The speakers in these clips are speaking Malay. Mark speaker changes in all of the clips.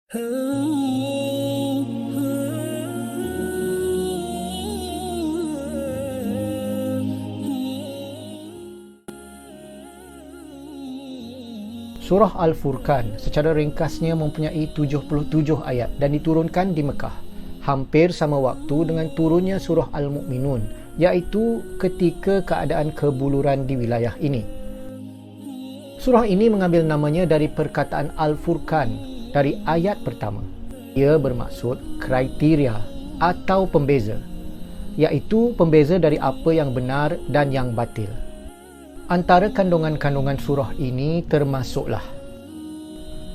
Speaker 1: Surah Al-Furqan secara ringkasnya mempunyai 77 ayat dan diturunkan di Mekah, hampir sama waktu dengan turunnya surah Al-Mu'minun, iaitu ketika keadaan kebuluran di wilayah ini. Surah ini mengambil namanya dari perkataan Al-Furqan dari ayat pertama. Ia bermaksud kriteria atau pembeza, iaitu pembeza dari apa yang benar dan yang batil. Antara kandungan-kandungan surah ini termasuklah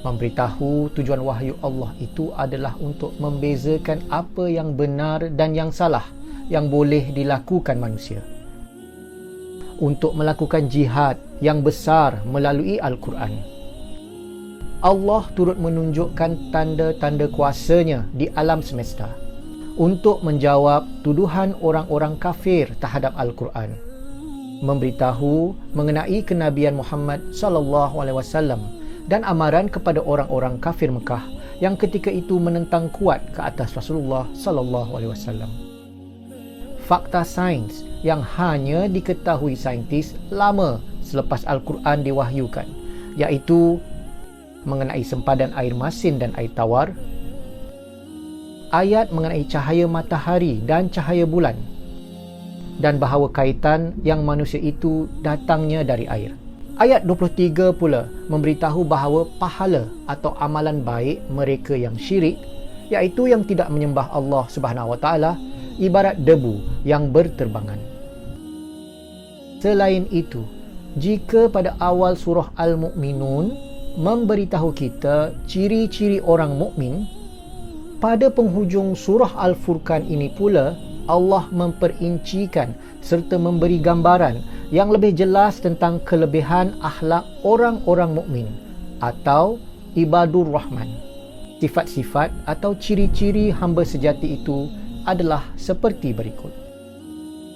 Speaker 1: memberitahu tujuan wahyu Allah itu adalah untuk membezakan apa yang benar dan yang salah yang boleh dilakukan manusia, untuk melakukan jihad yang besar melalui Al-Quran. Allah turut menunjukkan tanda-tanda kuasanya di alam semesta untuk menjawab tuduhan orang-orang kafir terhadap Al-Quran, memberitahu mengenai kenabian Muhammad sallallahu alaihi wasallam dan amaran kepada orang-orang kafir Mekah yang ketika itu menentang kuat ke atas Rasulullah sallallahu alaihi wasallam. Fakta sains yang hanya diketahui saintis lama selepas Al-Quran diwahyukan, iaitu mengenai sempadan air masin dan air tawar, ayat mengenai cahaya matahari dan cahaya bulan, dan bahawa kaitan yang manusia itu datangnya dari air. Ayat 23 pula memberitahu bahawa pahala atau amalan baik mereka yang syirik, iaitu yang tidak menyembah Allah Subhanahu Wa Taala, ibarat debu yang berterbangan. Selain itu, jika pada awal surah Al-Mu'minun memberitahu kita ciri-ciri orang mukmin, pada penghujung surah Al-Furqan ini pula Allah memperincikan serta memberi gambaran yang lebih jelas tentang kelebihan akhlak orang-orang mukmin atau ibadur rahman. Sifat-sifat atau ciri-ciri hamba sejati itu adalah seperti berikut.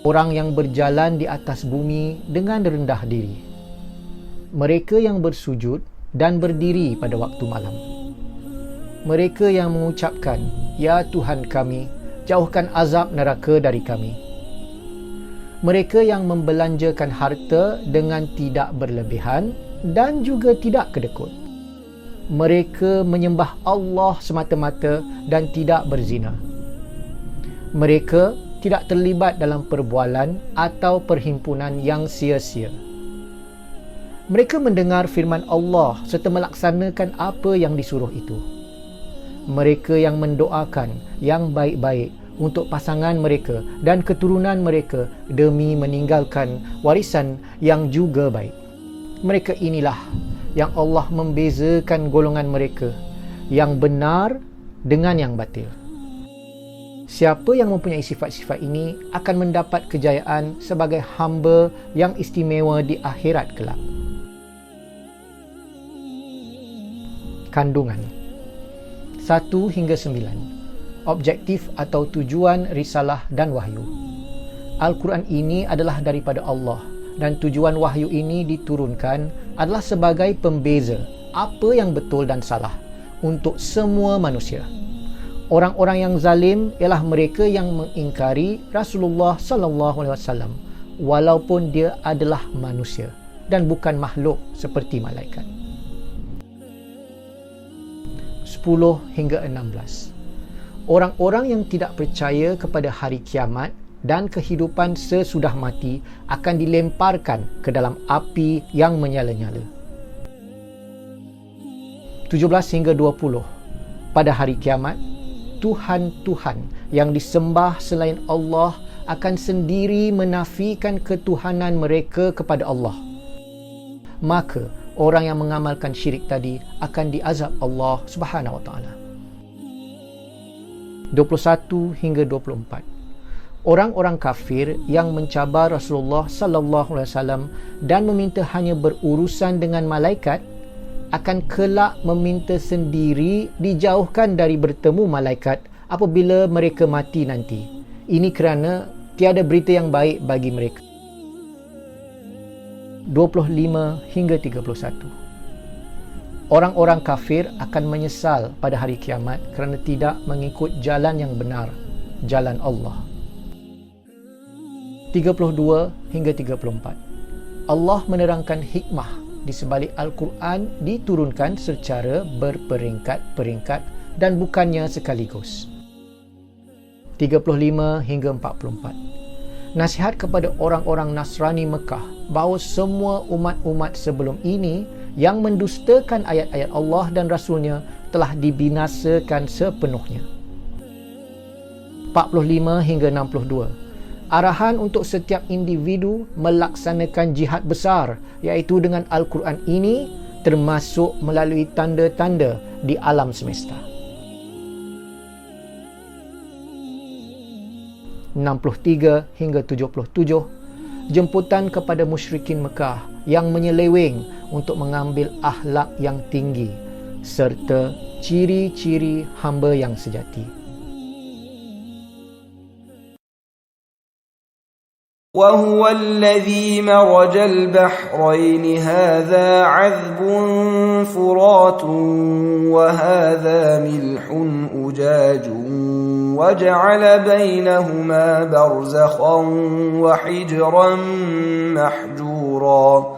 Speaker 1: Orang yang berjalan di atas bumi dengan rendah diri. Mereka yang bersujud dan berdiri pada waktu malam. Mereka yang mengucapkan, "Ya Tuhan kami, jauhkan azab neraka dari kami." Mereka yang membelanjakan harta dengan tidak berlebihan dan juga tidak kedekut. Mereka menyembah Allah semata-mata dan tidak berzina. Mereka tidak terlibat dalam perbualan atau perhimpunan yang sia-sia. Mereka mendengar firman Allah serta melaksanakan apa yang disuruh itu. Mereka yang mendoakan yang baik-baik untuk pasangan mereka dan keturunan mereka demi meninggalkan warisan yang juga baik. Mereka inilah yang Allah membezakan golongan mereka, yang benar dengan yang batil. Siapa yang mempunyai sifat-sifat ini akan mendapat kejayaan sebagai hamba yang istimewa di akhirat kelak. Kandungan 1 hingga 9. Objektif atau tujuan risalah dan wahyu. Al-Quran ini adalah daripada Allah dan tujuan wahyu ini diturunkan adalah sebagai pembeza apa yang betul dan salah untuk semua manusia. Orang-orang yang zalim ialah mereka yang mengingkari Rasulullah sallallahu alaihi wasallam walaupun dia adalah manusia dan bukan makhluk seperti malaikat. 10 hingga 16. Orang-orang yang tidak percaya kepada hari kiamat dan kehidupan sesudah mati akan dilemparkan ke dalam api yang menyala-nyala. 17 hingga 20. Pada hari kiamat, Tuhan-Tuhan yang disembah selain Allah akan sendiri menafikan ketuhanan mereka kepada Allah. Maka orang yang mengamalkan syirik tadi akan diazab Allah Subhanahu Wa Taala. 21 hingga 24. Orang-orang kafir yang mencabar Rasulullah sallallahu alaihi wasallam dan meminta hanya berurusan dengan malaikat akan kelak meminta sendiri dijauhkan dari bertemu malaikat apabila mereka mati nanti. Ini kerana tiada berita yang baik bagi mereka. 25 hingga 31. Orang-orang kafir akan menyesal pada hari kiamat kerana tidak mengikut jalan yang benar, jalan Allah. 32 hingga 34. Allah menerangkan hikmah di sebalik Al-Quran diturunkan secara berperingkat-peringkat dan bukannya sekaligus. 35 hingga 44. Nasihat kepada orang-orang Nasrani Mekah bahawa semua umat-umat sebelum ini yang mendustakan ayat-ayat Allah dan Rasulnya telah dibinasakan sepenuhnya. 45 hingga 62. Arahan untuk setiap individu melaksanakan jihad besar, iaitu dengan Al-Quran ini, termasuk melalui tanda-tanda di alam semesta. 63 hingga 77. Jemputan kepada musyrikin Mekah yang menyeleweng untuk mengambil akhlak yang tinggi serta ciri-ciri hamba yang sejati.
Speaker 2: وهو الذي مرج البحرين هذا عذب فرات وهذا ملح أجاج وجعل بينهما برزخا وحجرا محجورا